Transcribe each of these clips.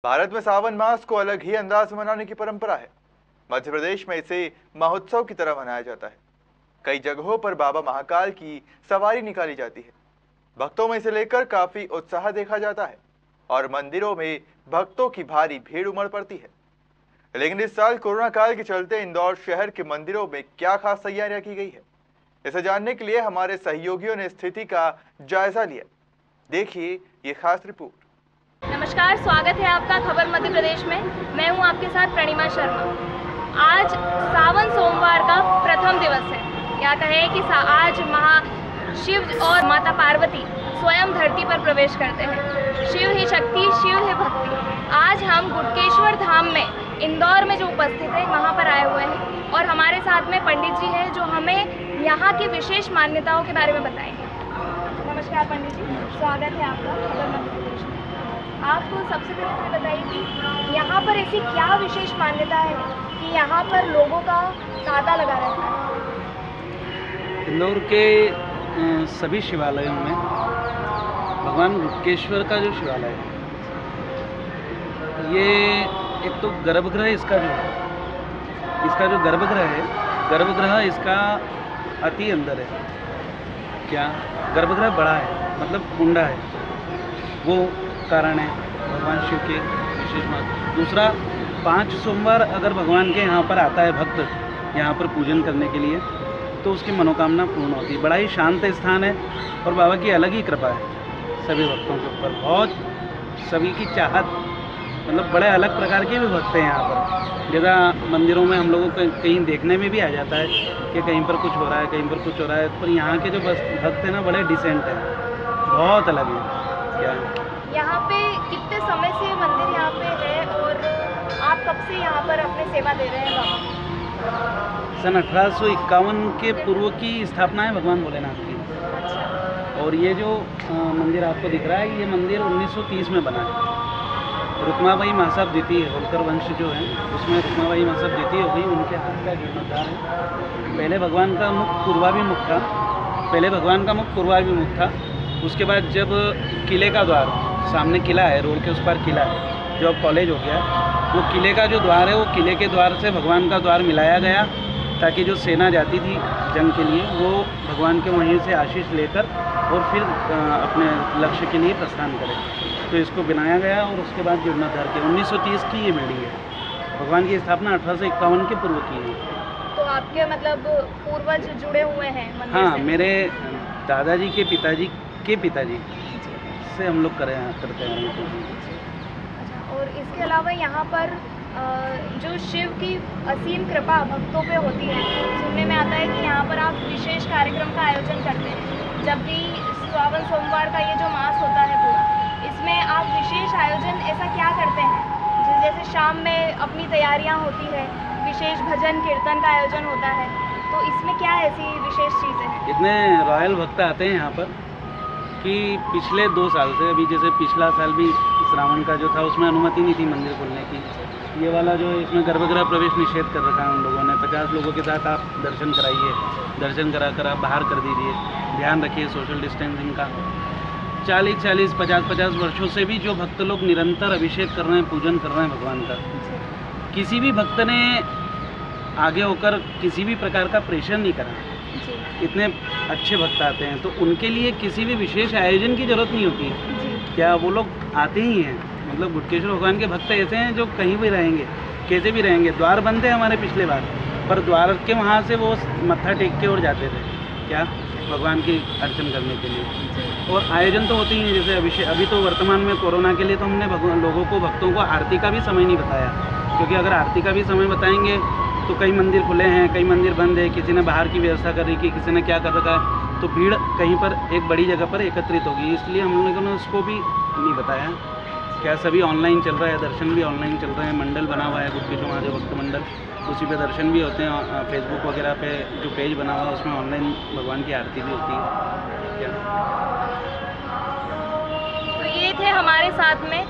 भारत में सावन मास को अलग ही अंदाज में मनाने की परंपरा है। मध्य प्रदेश में इसे महोत्सव की तरह मनाया जाता है। कई जगहों पर बाबा महाकाल की सवारी निकाली जाती है। भक्तों में इसे लेकर काफी उत्साह देखा जाता है और मंदिरों में भक्तों की भारी भीड़ उमड़ पड़ती है। लेकिन इस साल कोरोना काल के चलते इंदौर शहर के मंदिरों में क्या खास तैयारियां की गई है, इसे जानने के लिए हमारे सहयोगियों ने स्थिति का जायजा लिया। देखिए ये खास रिपोर्ट। नमस्कार, स्वागत है आपका खबर मध्य प्रदेश में। मैं हूं आपके साथ प्रणिमा शर्मा। आज सावन सोमवार का प्रथम दिवस है। या कहें कि आज महाशिव और माता पार्वती स्वयं धरती पर प्रवेश करते हैं। शिव ही शक्ति, शिव ही भक्ति। आज हम गुटकेश्वर धाम में इंदौर में जो उपस्थित है वहाँ पर आए हुए हैं और हमारे साथ में पंडित जी हैं जो हमें यहाँ की विशेष मान्यताओं के बारे में बताएंगे। नमस्कार पंडित जी, स्वागत है आपका खबर मध्य प्रदेश में। आपको सबसे पहले तो बताइए कि यहाँ पर ऐसी क्या विशेष मान्यता है कि यहाँ पर लोगों का तांता लगा रहता है? इंदौर के सभी शिवालयों में भगवान गुटकेश्वर का जो शिवालय है, ये एक तो गर्भगृह इसका जो गर्भगृह है, गर्भगृह इसका अति अंदर है। क्या गर्भगृह बड़ा है, मतलब कुंडा है, वो कारण है भगवान शिव के विशेष महत्व। दूसरा, 5 सोमवार अगर भगवान के यहाँ पर आता है भक्त यहाँ पर पूजन करने के लिए, तो उसकी मनोकामना पूर्ण होती है। बड़ा ही शांत स्थान है और बाबा की अलग ही कृपा है सभी भक्तों के ऊपर। बहुत सभी की चाहत, मतलब बड़े अलग प्रकार के भी भक्त हैं यहाँ पर। जगह मंदिरों में हम लोगों को कहीं देखने में भी आ जाता है कि कहीं पर कुछ हो रहा है, कहीं पर कुछ हो रहा है, पर यहाँ के जो भक्त हैं ना, बड़े डिसेंट हैं, बहुत अलग है। क्या यहाँ पे कितने समय से मंदिर यहाँ पे है और आप कब से यहाँ पर अपने सेवा दे रहे हैं बाबा? सन 1851 के पूर्व की स्थापना है भगवान भोलेनाथ की। अच्छा। और ये जो मंदिर आपको दिख रहा है, ये मंदिर 1930 में बना है। रुक्माबाई महासाब द्वितीय, होलकर वंश जो है उसमें रुक्माबाई महासाब द्वितीय हो गई, उनके हाथ का जीर्णोद्धार है। पहले भगवान का मुख पूर्वाभिमुख था, उसके बाद जब किले का द्वार, सामने किला है, रोड के उस पार किला है जो अब कॉलेज हो गया, वो किले का जो द्वार है, वो किले के द्वार से भगवान का द्वार मिलाया गया, ताकि जो सेना जाती थी जंग के लिए वो भगवान के वहीं से आशीष लेकर और फिर अपने लक्ष्य के लिए प्रस्थान करें। तो इसको बनाया गया और उसके बाद जीर्णोद्धार किया। 1930 की ये बिल्डिंग है। भगवान की स्थापना 1851 के पूर्व की है। तो आपके मतलब पूर्वज जुड़े हुए हैं मंदिर हाँ से? मेरे दादाजी के पिताजी से हम लोग करते हैं। अच्छा, और इसके अलावा यहाँ पर जो शिव की असीम कृपा भक्तों पे होती है, सुनने में आता है कि यहाँ पर आप विशेष कार्यक्रम का आयोजन करते हैं। जब भी सावन सोमवार का ये जो मास होता है पूरा, इसमें आप विशेष आयोजन ऐसा क्या करते हैं? जैसे शाम में अपनी तैयारियाँ होती है, विशेष भजन कीर्तन का आयोजन होता है, तो इसमें क्या ऐसी विशेष चीज़ें हैं? इतने रॉयल भक्त आते हैं यहाँ पर कि पिछले 2 साल से, अभी जैसे पिछला साल भी श्रावण का जो था उसमें अनुमति नहीं थी मंदिर खोलने की। ये वाला जो है इसमें गर्भगृह प्रवेश निषेध कर रखा है उन लोगों ने। 50 लोगों के साथ आप दर्शन कराइए, दर्शन करा कर आप बाहर कर दीजिए, ध्यान रखिए सोशल डिस्टेंसिंग का। 40-40, 50-50 वर्षों से भी जो भक्त लोग निरंतर अभिषेक कर रहे हैं, पूजन कर रहे हैं भगवान का। किसी भी भक्त ने आगे होकर किसी भी प्रकार का प्रेशर नहीं करा। इतने अच्छे भक्त आते हैं, तो उनके लिए किसी भी विशेष आयोजन की जरूरत नहीं होती। क्या वो लोग आते ही हैं, मतलब गुटकेश्वर भगवान के भक्त ऐसे हैं जो कहीं भी रहेंगे, कैसे भी रहेंगे। द्वार बंद थे हमारे पिछले बार, पर द्वार के वहाँ से वो मत्था टेक के और जाते थे, क्या भगवान की अर्चन करने के लिए। और आयोजन तो होते ही हैं, जैसे अभिषेक। अभी तो वर्तमान में कोरोना के लिए तो हमने लोगों को, भक्तों को आरती का भी समय नहीं बताया, क्योंकि अगर आरती का भी समय बताएंगे तो कई मंदिर खुले हैं, कई मंदिर बंद है, किसी ने बाहर की व्यवस्था कर रखी, किसी ने क्या कर रखा है, तो भीड़ कहीं पर एक बड़ी जगह पर एकत्रित होगी, इसलिए हम लोगों ने उसको भी नहीं बताया। क्या सभी ऑनलाइन चल रहा है, दर्शन भी ऑनलाइन चल रहे हैं। मंडल बना हुआ है गुटकेश्वर महादेव भक्त मंडल, उसी पे दर्शन भी होते हैं। फेसबुक वगैरह पे जो पेज बना हुआ है उसमें ऑनलाइन भगवान की आरती भी होती है। क्या तो ये थे हमारे साथ में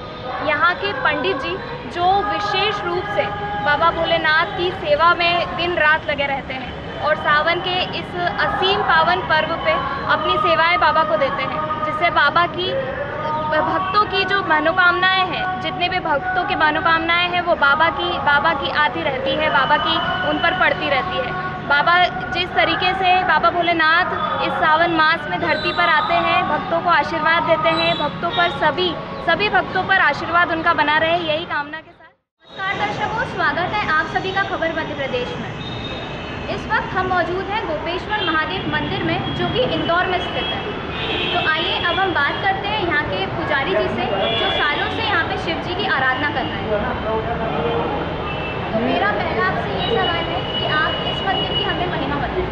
यहाँ के पंडित जी जो विशेष रूप से बाबा भोलेनाथ की सेवा में दिन रात लगे रहते हैं और सावन के इस असीम पावन पर्व पे अपनी सेवाएं बाबा को देते हैं, जिससे बाबा की भक्तों की जो मनोकामनाएं हैं, जितने भी भक्तों की मनोकामनाएं हैं वो बाबा की आती रहती है, बाबा की उन पर पड़ती रहती है। बाबा जिस तरीके से बाबा भोलेनाथ इस सावन मास में धरती पर आते हैं, भक्तों को आशीर्वाद देते हैं, भक्तों पर सभी भक्तों पर आशीर्वाद उनका बना रहे, यही कामना के साथ। नमस्कार दर्शकों, स्वागत है आप सभी का खबर मध्य प्रदेश में। इस वक्त हम मौजूद हैं गोपेश्वर महादेव मंदिर में, जो कि इंदौर में स्थित है। तो आइए अब हम बात करते हैं यहाँ के पुजारी जी से, जो सालों से यहाँ पे शिव जी की आराधना कर रहे हैं। तो मेरा पहला आपसे ये सवाल है कि आप इस मंदिर की हमें महिमा बताएं।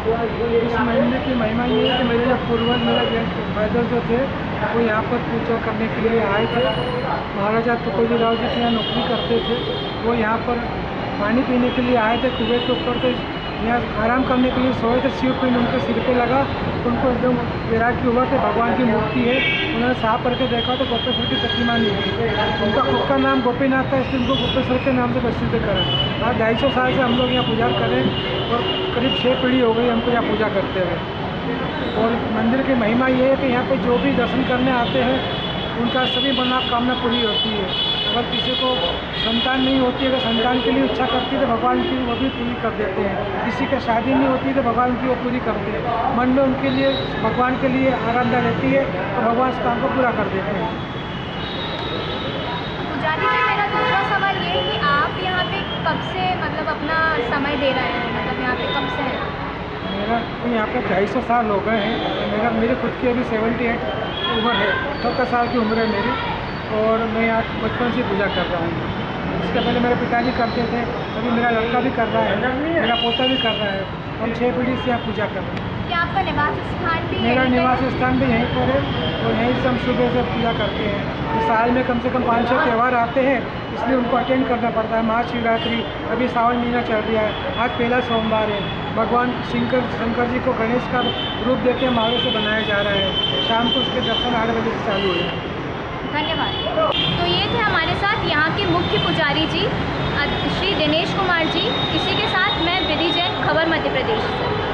इस महीने की महिमा ये है कि मेरे पूर्वज मेरे पैदल जो थे वो यहाँ पर पूजा करने के लिए आए थे। महाराजा तुकोजी राव जी के यहाँ नौकरी करते थे, वो यहाँ पर पानी पीने के लिए आए थे कुएं के ऊपर। तो यहाँ आराम करने के लिए सोए थे, शिव पिंड उनके सिर पे लगा तो उनको एकदम वैराग्य हुआ कि भगवान की मूर्ति है। उन्होंने साफ करके देखा तो गोपेश्वर की प्रतिमा नहीं थी। उनका खुद का नाम गोपीनाथ था, इसलिए उनको गोपेश्वर के नाम से प्रसिद्ध करा। आज 250 साल से हम लोग यहाँ पूजा करें और करीब 6 पीढ़ी हो गई हमको यहाँ पूजा करते हुए। और मंदिर की महिमा ये है कि यहाँ पे जो भी दर्शन करने आते हैं उनका सभी मनोकामना पूरी होती है। अगर किसी को संतान नहीं होती, अगर संतान के लिए इच्छा करती है तो भगवान की वो भी पूरी कर देते हैं। किसी की शादी नहीं होती तो भगवान की वो पूरी करते हैं। मन में उनके लिए भगवान के लिए आराधना रहती है तो भगवान इस काम को पूरा कर देते हैं। पुजारी जी, मेरा दूसरा सवाल ये है कि आप यहाँ पे कब से मतलब अपना समय दे रहे हैं, मतलब यहाँ पे कब से हैं? मेरा तो यहाँ पे 250 साल हो गए हैं। मेरे खुद की अभी 78 उम्र है, 70 साल की उम्र है मेरी। और मैं यहाँ बचपन से पूजा कर रहा हूँ। इसके पहले मेरे पिताजी करते थे, अभी मेरा लड़का भी कर रहा है, मेरा पोता भी कर रहा है। हम 6 पीढ़ी से यहाँ पूजा कर रहे हैं। क्या आपका निवास स्थान भी मेरा यहीं पे निवास है? स्थान भी यहीं पर है और यहीं से हम सुबह से पूजा करते हैं। तो साल में कम से कम 5-6 त्यौहार आते हैं, इसलिए उनको अटेंड करना पड़ता है। महाशिवरात्रि, अभी सावन महीना चल रहा है, आज पहला सोमवार है। भगवान शंकर जी को गणेश का रूप देके मालों से बनाया जा रहा है। शाम को उसके दर्शन 8 बजे से चालू है। धन्यवाद। तो ये थे हमारे साथ यहाँ के मुख्य पुजारी